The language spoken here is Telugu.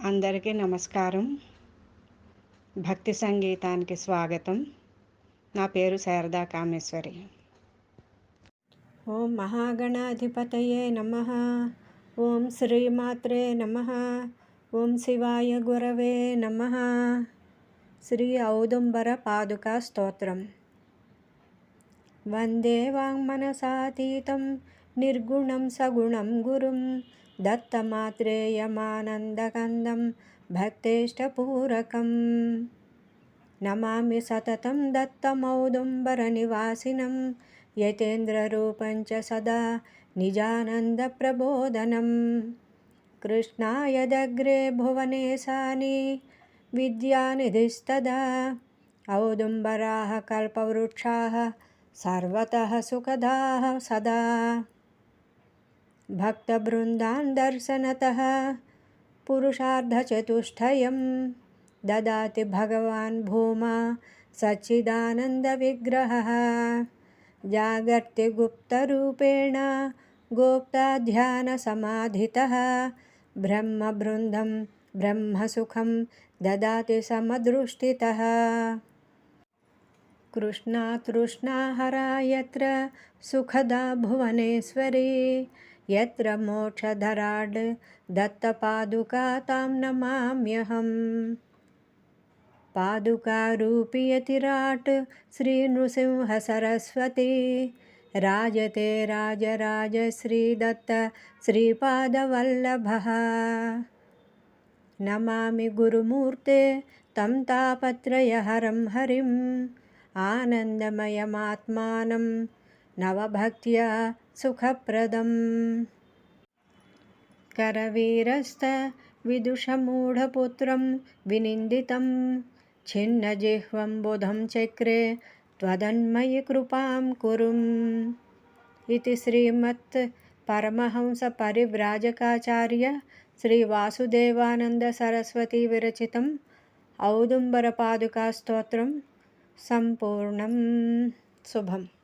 అందరికీ నమస్కారం. భక్తి సంగీతానికి స్వాగతం. నా పేరు శారదా కామేశ్వరి. ఓం మహాగణాధిపతయే నమః. ఓం శ్రీమాత్రే నమః. ఓం శివాయ గురవే నమః. శ్రీ ఔదుంబర పాదుకా స్తోత్రం. వందే వాङ्मनसातीतं నిర్గుణం సగుణం గురుం దత్తమాత్రేయమానందకందం భక్తేష్టపూరకం. నమామి సతతం దత్తమౌదుంబరనివాసినం యతేంద్రరూపం చ సదా నిజానందప్రబోధనం. కృష్ణాయదగ్రే భువనేశాని విద్యానిధిస్తదా ఔదుంబరాः కల్పవృక్షాः సర్వతః సుఖదాः సదా. భక్తబృందాన్ దర్శనతః పురుషార్థచతుష్టయం దదాతి భగవాన్ భూమా సచ్చిదానందవిగ్రహः. జాగర్తి గుప్తరూపేణ గోప్తా ధ్యానసమాధితः బ్రహ్మబృందం బ్రహ్మసుఖం దదాతి సమదృష్టితः. కృష్ణాతృష్ణాహరా యత్ర సుఖదా భువనేశ్వరీ యత్ర మోక్షధరాడ్ దత్తపాదుకా తాం నమామ్యహం. పాదుకారూపి యతిరాట్ శ్రీనృసింహ సరస్వతి రాజతే రాజరాజ శ్రీదత్త శ్రీపాదవల్లభః. నమామి గురుమూర్తే తం తాపత్రయహరం హరిం ఆనందమయమాత్మానం నవభక్త్యా సుఖప్రదం. కరవీరస్థ విదుషమూఢపుత్రం వినిందితం ఛిన్నజిహ్వం బుధం చక్రే త్వదన్మయి కృపాం కురుం. ఇది శ్రీమత్ పరమహంస పరివ్రాజకాచార్య శ్రీ వాసుదేవానంద సరస్వతి విరచితం ఔదుంబర పాదుకా స్తోత్రం సంపూర్ణం. శుభం.